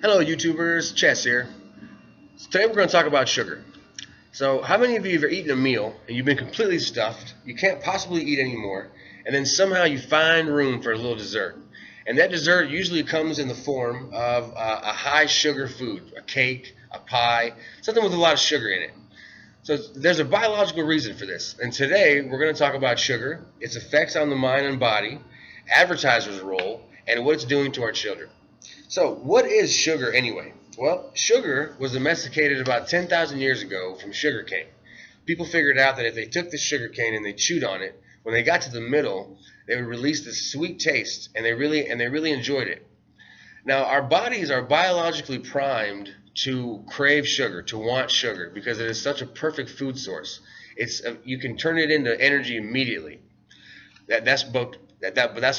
Hello YouTubers, Chess here. So today we're going to talk about sugar. So how many of you have ever eaten a meal and you've been completely stuffed, you can't possibly eat anymore, and then somehow you find room for a little dessert? And that dessert usually comes in the form of a high sugar food, a cake, a pie, something with a lot of sugar in it. So there's a biological reason for this. And today we're going to talk about sugar, its effects on the mind and body, advertisers' role, and what it's doing to our children. So, what is sugar anyway? Well, sugar was domesticated about 10,000 years ago from sugarcane. People figured out that if they took the sugarcane and they chewed on it, when they got to the middle, they would release this sweet taste, and they really enjoyed it. Now, our bodies are biologically primed to crave sugar, to want sugar, because it is such a perfect food source. You can turn it into energy immediately. That's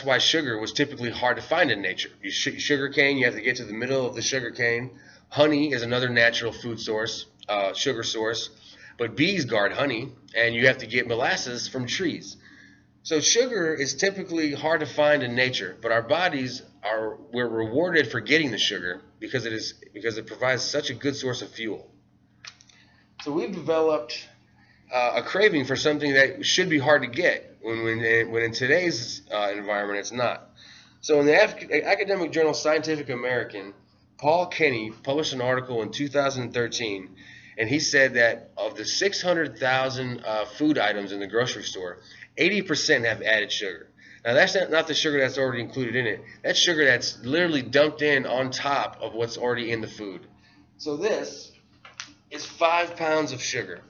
why sugar was typically hard to find in nature. Sugar cane, you have to get to the middle of the sugar cane. Honey is another natural food source, sugar source. But bees guard honey, and you have to get molasses from trees. So sugar is typically hard to find in nature, but our bodies we're rewarded for getting the sugar because it provides such a good source of fuel. So we've developed a craving for something that should be hard to get when in today's environment it's not. So in the academic journal Scientific American, Paul Kenny published an article in 2013, and he said that of the 600,000 food items in the grocery store, 80% have added sugar. Now that's not the sugar that's already included in it. That's sugar that's literally dumped in on top of what's already in the food. So this is 5 pounds of sugar.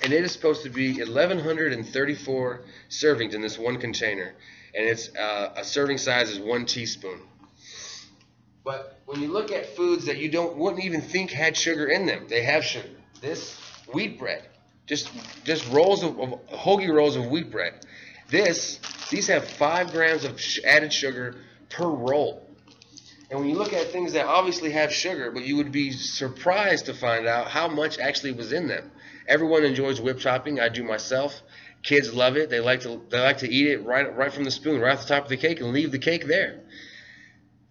And it is supposed to be 1,134 servings in this one container. And it's a serving size is 1 teaspoon. But when you look at foods that you wouldn't even think had sugar in them, they have sugar. This wheat bread, just rolls of hoagie rolls of wheat bread. These have 5 grams of added sugar per roll. And when you look at things that obviously have sugar, but you would be surprised to find out how much actually was in them. Everyone enjoys whip topping. I do myself. Kids love it. They like to eat it right from the spoon, right off the top of the cake, and leave the cake there.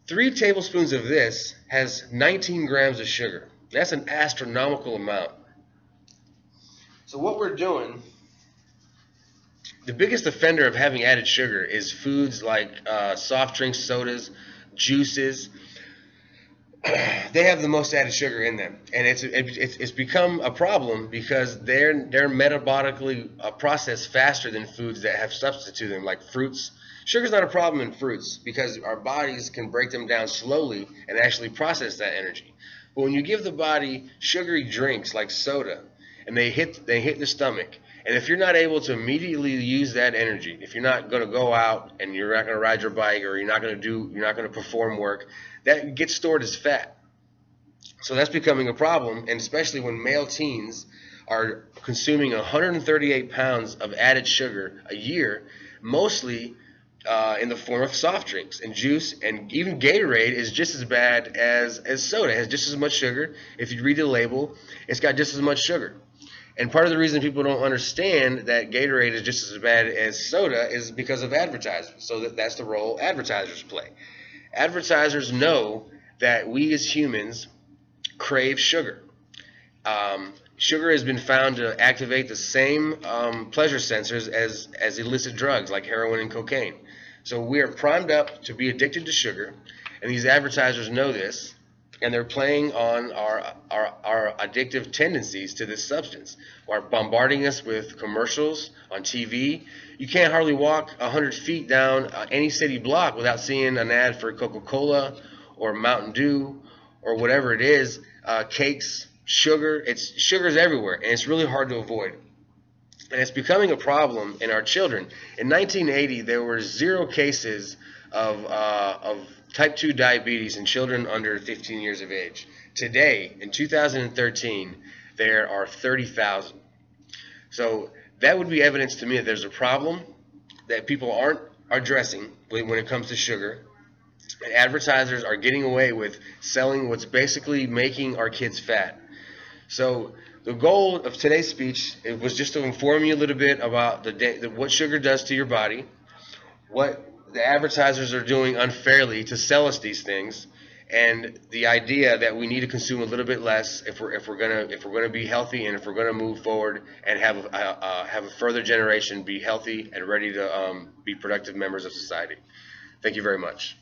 3 tablespoons of this has 19 grams of sugar. That's an astronomical amount. So what we're doing, the biggest offender of having added sugar is foods like soft drinks, sodas, juices. They have the most added sugar in them, and it's become a problem because they're metabolically processed faster than foods that have substance to them, like fruits. Sugar's not a problem in fruits because our bodies can break them down slowly and actually process that energy. But when you give the body sugary drinks like soda, and they hit the stomach, and if you're not able to immediately use that energy, if you're not going to go out and you're not going to ride your bike, or you're not going to perform work, that gets stored as fat. So that's becoming a problem, and especially when male teens are consuming 138 pounds of added sugar a year, mostly in the form of soft drinks and juice, and even Gatorade is just as bad as soda. It has just as much sugar. If you read the label, it's got just as much sugar. And part of the reason people don't understand that Gatorade is just as bad as soda is because of advertisers. So that's the role advertisers play. Advertisers know that we as humans crave sugar. Sugar has been found to activate the same pleasure sensors as illicit drugs like heroin and cocaine. So we are primed up to be addicted to sugar, and these advertisers know this, and they're playing on our addictive tendencies to this substance, or bombarding us with commercials on TV. You can't hardly walk 100 feet down any city block without seeing an ad for Coca-Cola or Mountain Dew or whatever it is, cakes, sugar. Sugar's everywhere, and it's really hard to avoid. And it's becoming a problem in our children. In 1980, there were 0 cases of type 2 diabetes in children under 15 years of age. Today, in 2013, there are 30,000. So that would be evidence to me that there's a problem that people aren't addressing when it comes to sugar. And advertisers are getting away with selling what's basically making our kids fat. So the goal of today's speech was just to inform you a little bit about what sugar does to your body, what the advertisers are doing unfairly to sell us these things, and the idea that we need to consume a little bit less if we're gonna be healthy, and if we're gonna move forward and have a further generation be healthy and ready to be productive members of society. Thank you very much.